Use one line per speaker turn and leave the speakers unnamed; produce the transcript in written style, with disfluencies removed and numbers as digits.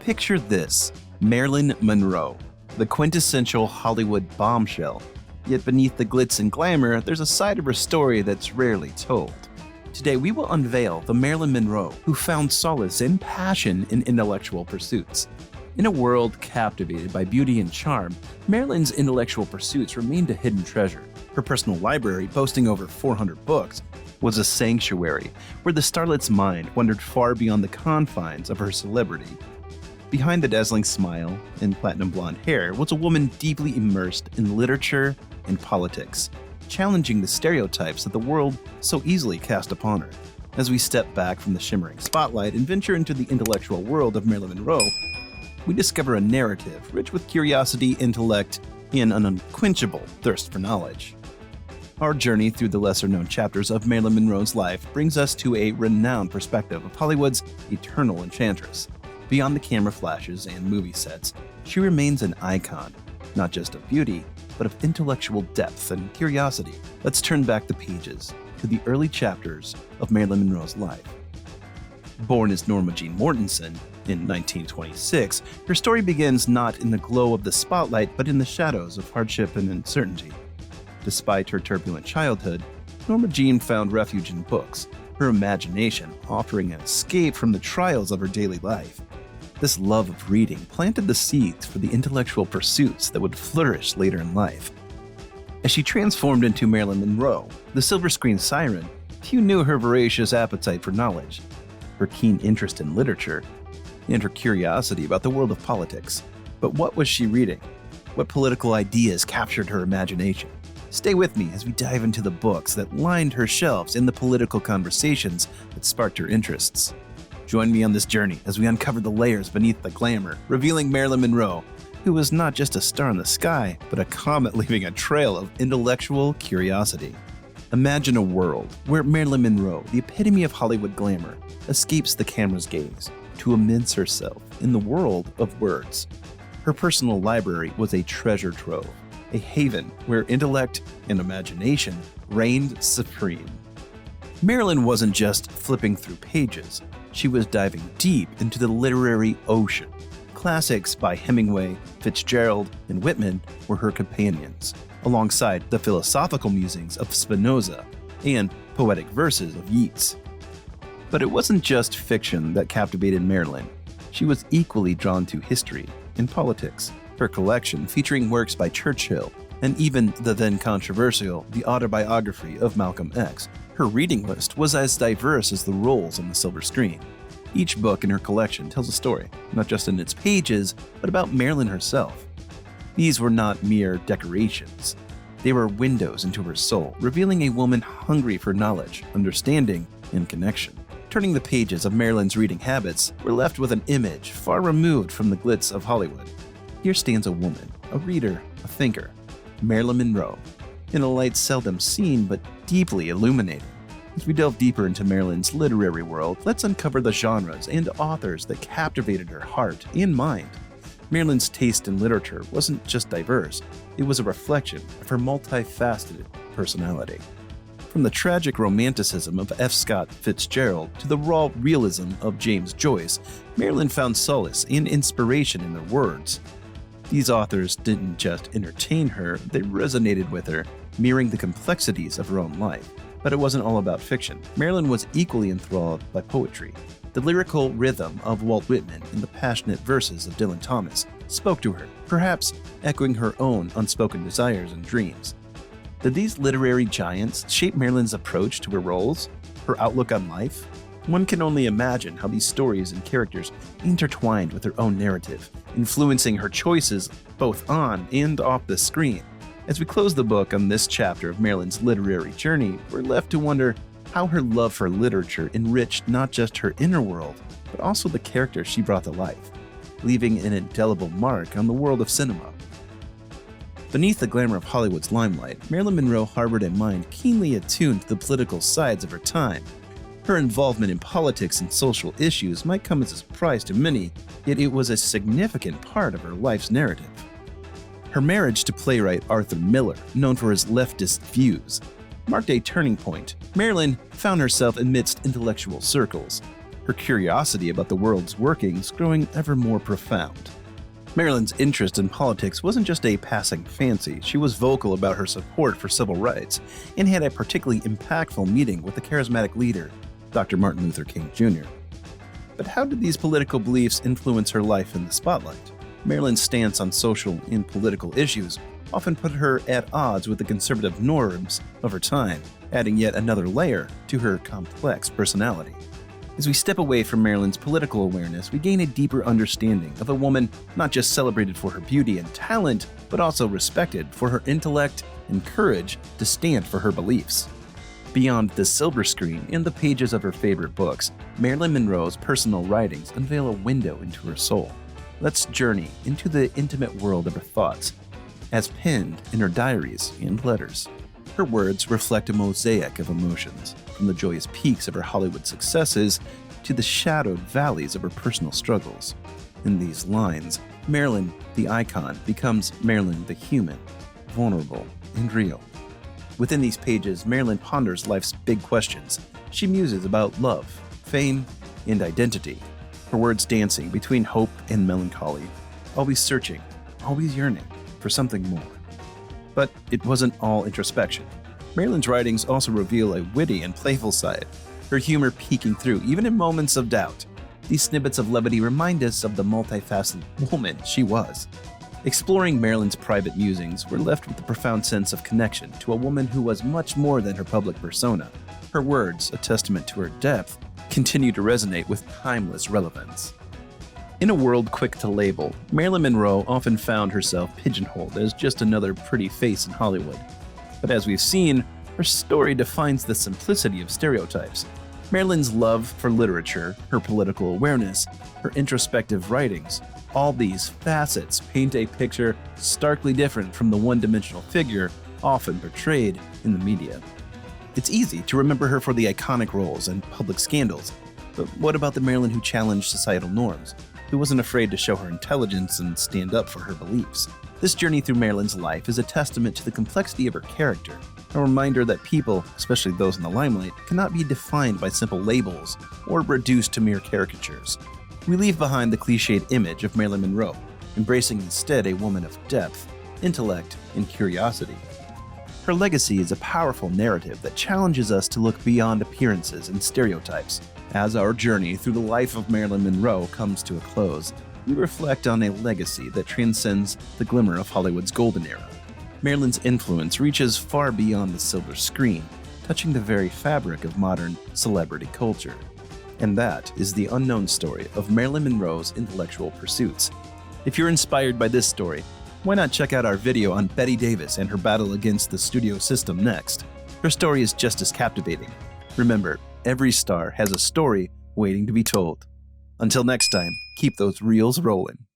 Picture this: Marilyn Monroe, the quintessential Hollywood bombshell. Yet beneath the glitz and glamour, there's a side of her story that's rarely told. Today we will unveil the Marilyn Monroe who found solace and passion in intellectual pursuits. In a world captivated by beauty and charm, Marilyn's intellectual pursuits remained a hidden treasure. Her personal library, boasting over 400 books, was a sanctuary where the starlet's mind wandered far beyond the confines of her celebrity. Behind the dazzling smile and platinum blonde hair was a woman deeply immersed in literature and politics, challenging the stereotypes that the world so easily cast upon her. As we step back from the shimmering spotlight and venture into the intellectual world of Marilyn Monroe, we discover a narrative rich with curiosity, intellect, and an unquenchable thirst for knowledge. Our journey through the lesser-known chapters of Marilyn Monroe's life brings us to a renowned perspective of Hollywood's eternal enchantress. Beyond the camera flashes and movie sets, she remains an icon, not just of beauty, but of intellectual depth and curiosity. Let's turn back the pages to the early chapters of Marilyn Monroe's life. Born as Norma Jean Mortensen in 1926, her story begins not in the glow of the spotlight, but in the shadows of hardship and uncertainty. Despite her turbulent childhood, Norma Jean found refuge in books, her imagination offering an escape from the trials of her daily life. This love of reading planted the seeds for the intellectual pursuits that would flourish later in life. As she transformed into Marilyn Monroe, the silver screen siren, few knew her voracious appetite for knowledge, her keen interest in literature, and her curiosity about the world of politics. But what was she reading? What political ideas captured her imagination? Stay with me as we dive into the books that lined her shelves and the political conversations that sparked her interests. Join me on this journey as we uncover the layers beneath the glamour, revealing Marilyn Monroe, who was not just a star in the sky, but a comet leaving a trail of intellectual curiosity. Imagine a world where Marilyn Monroe, the epitome of Hollywood glamour, escapes the camera's gaze to immerse herself in the world of words. Her personal library was a treasure trove, a haven where intellect and imagination reigned supreme. Marilyn wasn't just flipping through pages, she was diving deep into the literary ocean. Classics by Hemingway, Fitzgerald, and Whitman were her companions, alongside the philosophical musings of Spinoza and poetic verses of Yeats. But it wasn't just fiction that captivated Marilyn. She was equally drawn to history and politics. Her collection, featuring works by Churchill and even the then controversial The Autobiography of Malcolm X, her reading list was as diverse as the roles on the silver screen. Each book in her collection tells a story, not just in its pages, but about Marilyn herself. These were not mere decorations. They were windows into her soul, revealing a woman hungry for knowledge, understanding, and connection. Turning the pages of Marilyn's reading habits, we're left with an image far removed from the glitz of Hollywood. Here stands a woman, a reader, a thinker, Marilyn Monroe, in a light seldom seen but deeply illuminating. As we delve deeper into Marilyn's literary world, let's uncover the genres and authors that captivated her heart and mind. Marilyn's taste in literature wasn't just diverse, it was a reflection of her multifaceted personality. From the tragic romanticism of F. Scott Fitzgerald to the raw realism of James Joyce, Marilyn found solace and inspiration in their words. These authors didn't just entertain her, they resonated with her, mirroring the complexities of her own life. But it wasn't all about fiction. Marilyn was equally enthralled by poetry. The lyrical rhythm of Walt Whitman and the passionate verses of Dylan Thomas spoke to her, perhaps echoing her own unspoken desires and dreams. Did these literary giants shape Marilyn's approach to her roles, her outlook on life? One can only imagine how these stories and characters intertwined with her own narrative, influencing her choices both on and off the screen. As we close the book on this chapter of Marilyn's literary journey, we're left to wonder how her love for literature enriched not just her inner world, but also the characters she brought to life, leaving an indelible mark on the world of cinema. Beneath the glamour of Hollywood's limelight, Marilyn Monroe harbored a mind keenly attuned to the political sides of her time. Her involvement in politics and social issues might come as a surprise to many, yet it was a significant part of her life's narrative. Her marriage to playwright Arthur Miller, known for his leftist views, marked a turning point. Marilyn found herself amidst intellectual circles, her curiosity about the world's workings growing ever more profound. Marilyn's interest in politics wasn't just a passing fancy. She was vocal about her support for civil rights and had a particularly impactful meeting with the charismatic leader, Dr. Martin Luther King Jr. But how did these political beliefs influence her life in the spotlight? Marilyn's stance on social and political issues often put her at odds with the conservative norms of her time, adding yet another layer to her complex personality. As we step away from Marilyn's political awareness, we gain a deeper understanding of a woman not just celebrated for her beauty and talent, but also respected for her intellect and courage to stand for her beliefs. Beyond the silver screen and the pages of her favorite books, Marilyn Monroe's personal writings unveil a window into her soul. Let's journey into the intimate world of her thoughts, as penned in her diaries and letters. Her words reflect a mosaic of emotions, from the joyous peaks of her Hollywood successes to the shadowed valleys of her personal struggles. In these lines, Marilyn, the icon, becomes Marilyn the human, vulnerable and real. Within these pages, Marilyn ponders life's big questions. She muses about love, fame, and identity, her words dancing between hope and melancholy, always searching, always yearning for something more. But it wasn't all introspection. Marilyn's writings also reveal a witty and playful side, her humor peeking through even in moments of doubt. These snippets of levity remind us of the multifaceted woman she was. Exploring Marilyn's private musings, we're left with the profound sense of connection to a woman who was much more than her public persona. Her words, a testament to her depth, continue to resonate with timeless relevance. In a world quick to label, Marilyn Monroe often found herself pigeonholed as just another pretty face in Hollywood. But as we've seen, her story defines the simplicity of stereotypes. Marilyn's love for literature, her political awareness, her introspective writings, all these facets paint a picture starkly different from the one-dimensional figure often portrayed in the media. It's easy to remember her for the iconic roles and public scandals, but what about the Marilyn who challenged societal norms, who wasn't afraid to show her intelligence and stand up for her beliefs? This journey through Marilyn's life is a testament to the complexity of her character, a reminder that people, especially those in the limelight, cannot be defined by simple labels or reduced to mere caricatures. We leave behind the cliched image of Marilyn Monroe, embracing instead a woman of depth, intellect, and curiosity. Her legacy is a powerful narrative that challenges us to look beyond appearances and stereotypes. As our journey through the life of Marilyn Monroe comes to a close, we reflect on a legacy that transcends the glimmer of Hollywood's golden era. Marilyn's influence reaches far beyond the silver screen, touching the very fabric of modern celebrity culture. And that is the unknown story of Marilyn Monroe's intellectual pursuits. If you're inspired by this story, why not check out our video on Betty Davis and her battle against the studio system next? Her story is just as captivating. Remember, every star has a story waiting to be told. Until next time, keep those reels rolling.